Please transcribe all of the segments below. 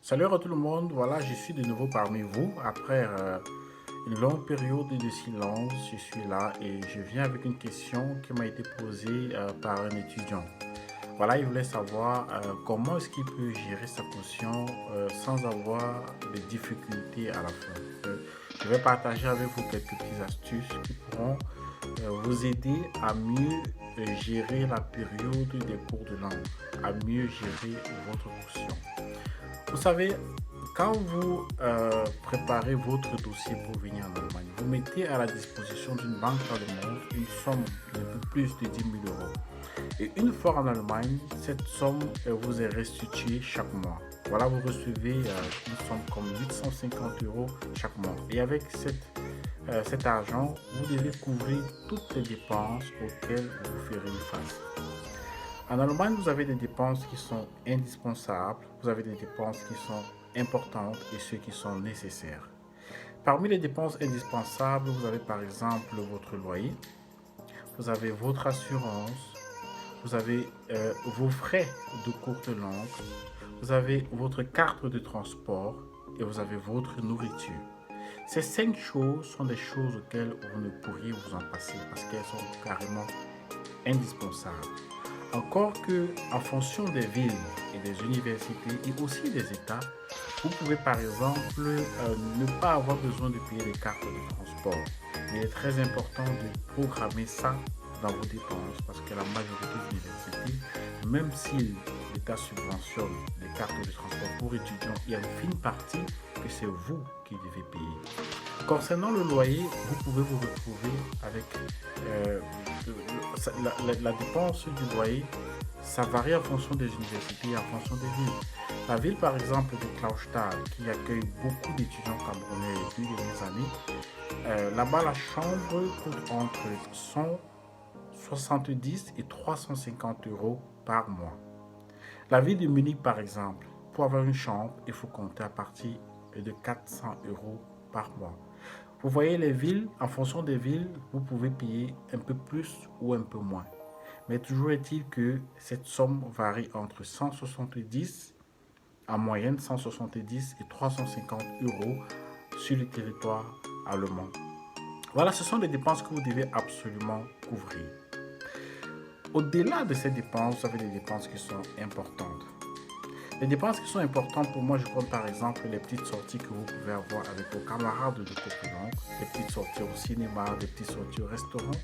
Salut à tout le monde, voilà, je suis de nouveau parmi vous. Après une longue période de silence, je suis là et je viens avec une question qui m'a été posée par un étudiant. Voilà, il voulait savoir comment est-ce qu'il peut gérer sa caution sans avoir de difficultés à la fin. Je vais partager avec vous quelques petites astuces qui pourront vous aider à mieux gérer la période des cours de langue, à mieux gérer votre caution. Vous savez, quand vous préparez votre dossier pour venir en Allemagne, vous mettez à la disposition d'une banque allemande une somme de plus de 10 000 euros. Et une fois en Allemagne, cette somme vous est restituée chaque mois. Voilà, vous recevez une somme comme 850 euros chaque mois. Et avec cet argent, vous devez couvrir toutes les dépenses auxquelles vous ferez face. En Allemagne, vous avez des dépenses qui sont indispensables, vous avez des dépenses qui sont importantes et ceux qui sont nécessaires. Parmi les dépenses indispensables, vous avez par exemple votre loyer, vous avez votre assurance, vous avez vos frais de courte langue, vous avez votre carte de transport et vous avez votre nourriture. Ces 5 choses sont des choses auxquelles vous ne pourriez vous en passer parce qu'elles sont carrément indispensables. Encore que, en fonction des villes et des universités et aussi des États, vous pouvez par exemple ne pas avoir besoin de payer les cartes de transport. Mais il est très important de programmer ça dans vos dépenses parce que la majorité des universités, même si l'État subventionne les cartes de transport pour étudiants, il y a une fine partie que c'est vous qui devez payer. Concernant le loyer, vous pouvez vous retrouver avec euh, la dépense du loyer. Ça varie en fonction des universités et en fonction des villes. La ville, par exemple, de Klausthal, qui accueille beaucoup d'étudiants camerounais les 2 dernières années, là-bas, la chambre coûte entre 170 et 350 euros par mois. La ville de Munich, par exemple, pour avoir une chambre, il faut compter à partir de 400 euros par mois. Vous voyez les villes, en fonction des villes, vous pouvez payer un peu plus ou un peu moins. Mais toujours est-il que cette somme varie entre 170, en moyenne 170 et 350 euros sur le territoire allemand. Voilà, ce sont des dépenses que vous devez absolument couvrir. Au-delà de ces dépenses, vous avez des dépenses qui sont importantes. Les dépenses qui sont importantes pour moi, je compte par exemple les petites sorties que vous pouvez avoir avec vos camarades de copains, des petites sorties au cinéma, des petites sorties au restaurant,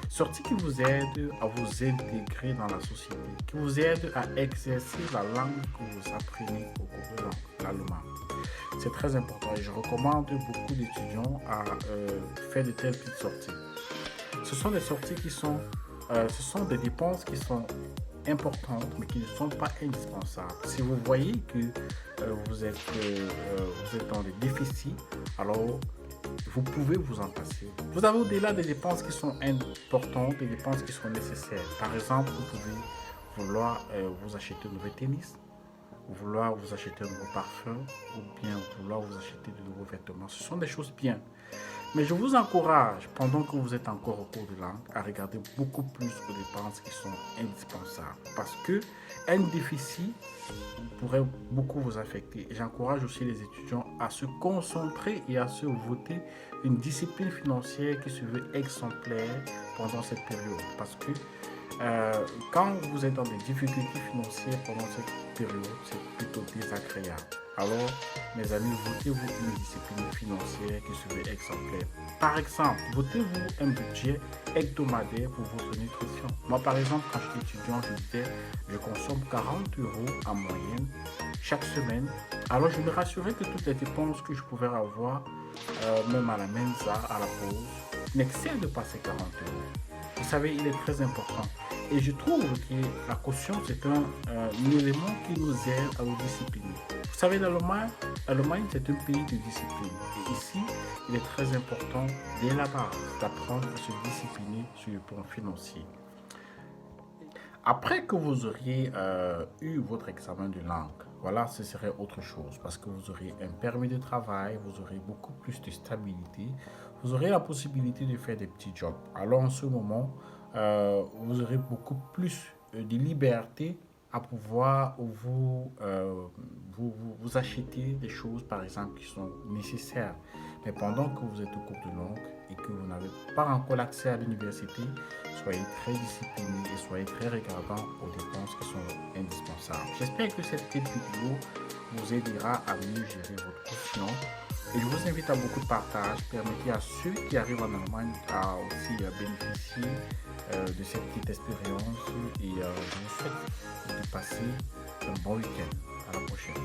sorties qui vous aident à vous intégrer dans la société, qui vous aident à exercer la langue que vous apprenez au cours de langue, l'allemand. C'est très important et je recommande beaucoup d'étudiants à faire de telles petites sorties. Ce sont des sorties ce sont des dépenses qui sont importantes, mais qui ne sont pas indispensables. Si vous voyez que vous êtes dans des déficits, alors vous pouvez vous en passer. Vous avez au-delà des dépenses qui sont importantes, des dépenses qui sont nécessaires. Par exemple, vous pouvez vouloir vous acheter un nouveau tennis, vouloir vous acheter un nouveau parfum, ou bien vouloir vous acheter de nouveaux vêtements. Ce sont des choses bien. Mais je vous encourage, pendant que vous êtes encore au cours de langue, à regarder beaucoup plus aux dépenses qui sont indispensables. Parce que un déficit pourrait beaucoup vous affecter. Et j'encourage aussi les étudiants à se concentrer et à se voter une discipline financière qui se veut exemplaire pendant cette période. Parce que quand vous êtes dans des difficultés financières pendant cette période, c'est plutôt désagréable. Alors, mes amis, votez-vous une discipline financière qui se veut exemplaire. Par exemple, votez-vous un budget hebdomadaire pour votre nutrition. Moi, par exemple, quand j'étais étudiant, je consomme 40 euros en moyenne chaque semaine. Alors, je me rassurais que toutes les dépenses que je pouvais avoir, même à la mensa, à la pause, n'excèdent pas ces 40 euros. Vous savez, il est très important. Et je trouve que la caution, c'est un élément qui nous aide à nous discipliner. Vous savez, l'Allemagne, c'est un pays de discipline. Et ici, il est très important, dès la base, d'apprendre à se discipliner sur le plan financier. Après que vous auriez eu votre examen de langue, voilà, ce serait autre chose parce que vous aurez un permis de travail, vous aurez beaucoup plus de stabilité, vous aurez la possibilité de faire des petits jobs. Alors en ce moment, vous aurez beaucoup plus de liberté à pouvoir vous achetez des choses, par exemple, qui sont nécessaires. Mais pendant que vous êtes au cours de langue et que vous n'avez pas encore l'accès à l'université, soyez très discipliné et soyez très regardant aux dépenses qui sont indispensables. J'espère que cette petite vidéo vous aidera à mieux gérer votre caution. Et je vous invite à beaucoup de partage. Permettez à ceux qui arrivent en Allemagne à aussi bénéficier de cette petite expérience. Et je vous souhaite de passer un bon week-end. À la prochaine.